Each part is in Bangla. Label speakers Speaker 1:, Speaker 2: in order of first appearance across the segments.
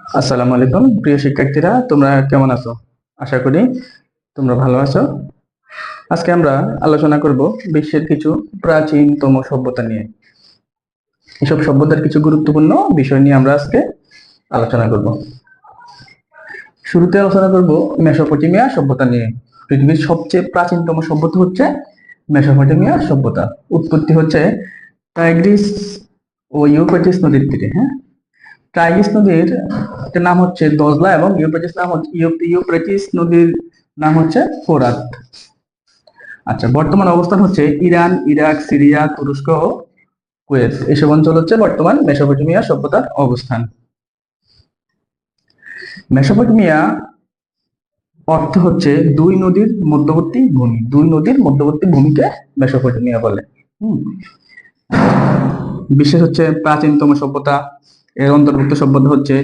Speaker 1: আসসালামু আলাইকুম প্রিয় শিক্ষার্থীরা, তোমরা কেমন আছো? আশা করি তোমরা ভালো আছো। আজকে আমরা আলোচনা করব বিশ্বের কিছু প্রাচীনতম সভ্যতা নিয়ে। এসব সভ্যতার কিছু গুরুত্বপূর্ণ বিষয় নিয়ে আমরা আজকে আলোচনা করব। শুরুতে আলোচনা করব মেসোপটেমিয়া সভ্যতা নিয়ে। পৃথিবীর সবচেয়ে প্রাচীনতম সভ্যতা হচ্ছে মেসোপটেমিয়া সভ্যতা। উৎপত্তি হচ্ছে টাইগ্রিস ও ইউফ্রেটিস নদীর তীরে। হ্যাঁ, টাইগ্রিস নদীর একটা নাম হচ্ছে দজলা এবং ইউফ্রেটিস নদীর নাম হচ্ছে ফোরাত। আচ্ছা, বর্তমান অবস্থান হচ্ছে ইরান, ইরাক, সিরিয়া, তুরস্ক ও কুয়েত। এসব অঞ্চল হচ্ছে বর্তমান মেসোপটেমিয়া সভ্যতার অবস্থান। মেসোপটেমিয়া অর্থ হচ্ছে দুই নদীর মধ্যবর্তী ভূমি। দুই নদীর মধ্যবর্তী ভূমিকে মেসোপটেমিয়া বলে। বিশ্বের হচ্ছে প্রাচীনতম সভ্যতা। এর অন্তর্ভুক্ত সভ্যতা হচ্ছে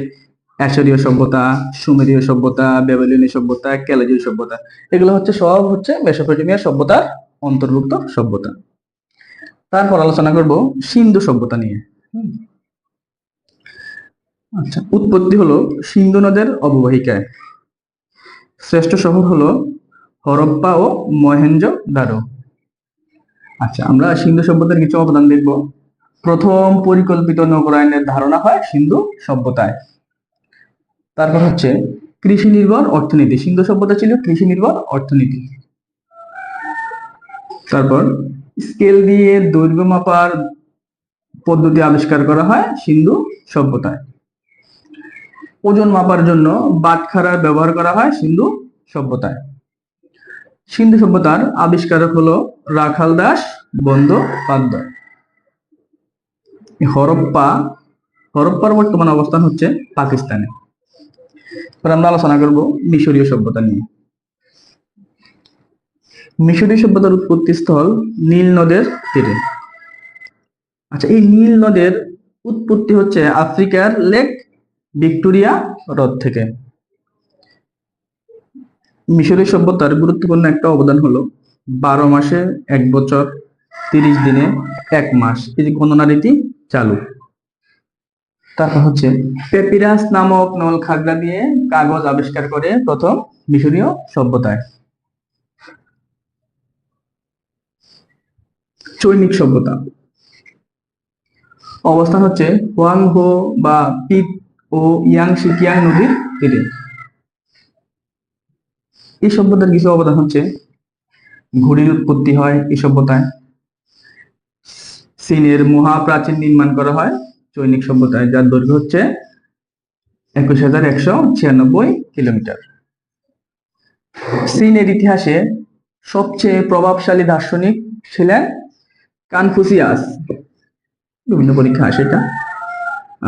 Speaker 1: অ্যাশরীয় সভ্যতা, সুমেরীয় সভ্যতা, ব্যাবিলনীয় সভ্যতা, ক্যালেজীয় সভ্যতা। এগুলো হচ্ছে সব হচ্ছে মেসোপটেমিয়া সভ্যতার অন্তর্ভুক্ত সভ্যতা। তারপর আলোচনা করব সিন্ধু সভ্যতা নিয়ে। আচ্ছা, উৎপত্তি হলো সিন্ধু নদের অববাহিকায়। শ্রেষ্ঠ শহর হলো হরপ্পা ও মহেঞ্জোদারো। আচ্ছা, আমরা সিন্ধু সভ্যতার কিছু অবদান দেখব। প্রথম পরিকল্পিত নগরায়নের ধারণা হয় সিন্ধু সভ্যতায়। তারপর হচ্ছে কৃষি নির্ভর অর্থনীতি। সিন্ধু সভ্যতা ছিল কৃষি নির্ভর অর্থনীতি। তারপর স্কেল দিয়ে দৈর্ঘ্য মাপার পদ্ধতি আবিষ্কার করা হয় সিন্ধু সভ্যতায়। ওজন মাপার জন্য বাটখারার ব্যবহার করা হয় সিন্ধু সভ্যতায়। সিন্ধু সভ্যতার আবিষ্কারক হলো রাখাল দাস বন্দ্যোপাধ্যায়। হরপ্পা হরপ্পার বর্তমান অবস্থান হচ্ছে পাকিস্তানে। এবার আমরা আলোচনা করব মিশরীয় সভ্যতা নিয়ে। মিশরীয় সভ্যতার উৎপত্তি স্থল নীল নদের তীরে। আচ্ছা, এই নীল নদের উৎপত্তি হচ্ছে আফ্রিকার লেক ভিক্টোরিয়া হ্রদ থেকে। মিশরীয় সভ্যতার গুরুত্বপূর্ণ একটা অবদান হলো 12 মাসে 1 বছর, 30 দিনে 1 মাস, এই যে গণনা রীতি চালু। তারপর হচ্ছে পেপিরাস নামক নল খাগড়া দিয়ে কাগজ আবিষ্কার করে প্রথম মিশরীয় সভ্যতায়। চৈনিক সভ্যতা অবস্থান হচ্ছে হোয়াংহো বা পিত ও ইয়াংশিকিয়াং নদীর তীরে। এই সভ্যতার কিছু অবদান হচ্ছে ঘুড়ির উৎপত্তি হয় এই সভ্যতায়। চীনের মহাপ্রাচীর নির্মাণ করা হয় চৈনিক সভ্যতায়, যার দৈর্ঘ্য হচ্ছে 21,196 কিলোমিটার। চীনের ইতিহাসে সবচেয়ে প্রভাবশালী দার্শনিক ছিলেন কনফুসিয়াস। বিভিন্ন পরীক্ষা আসে এটা।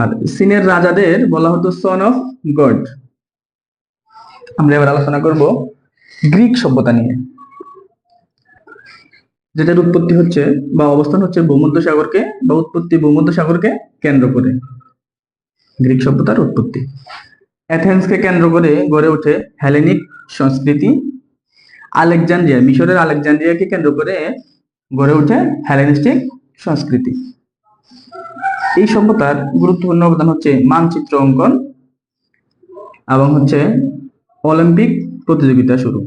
Speaker 1: আর চীনের রাজাদের বলা হতো সন অফ গড। আমরা এবার আলোচনা করব গ্রিক সভ্যতা নিয়ে, যেটার উৎপত্তি হচ্ছে বা অবস্থান হচ্ছে ভূমধ্যসাগরকে বা উৎপত্তি ভূমধ্যসাগরকে কেন্দ্র করে। গ্রিক সভ্যতার উৎপত্তি অ্যাথেন্সকে কেন্দ্র করে গড়ে ওঠে হেলেনিক সংস্কৃতি। আলেকজান্দ্রিয়া, মিশরের আলেকজান্দ্রিয়াকে কেন্দ্র করে গড়ে ওঠে হেলেনিস্টিক সংস্কৃতি। এই সভ্যতার গুরুত্বপূর্ণ অবদান হচ্ছে মানচিত্র অঙ্কন এবং হচ্ছে অলিম্পিক প্রতিযোগিতা শুরু।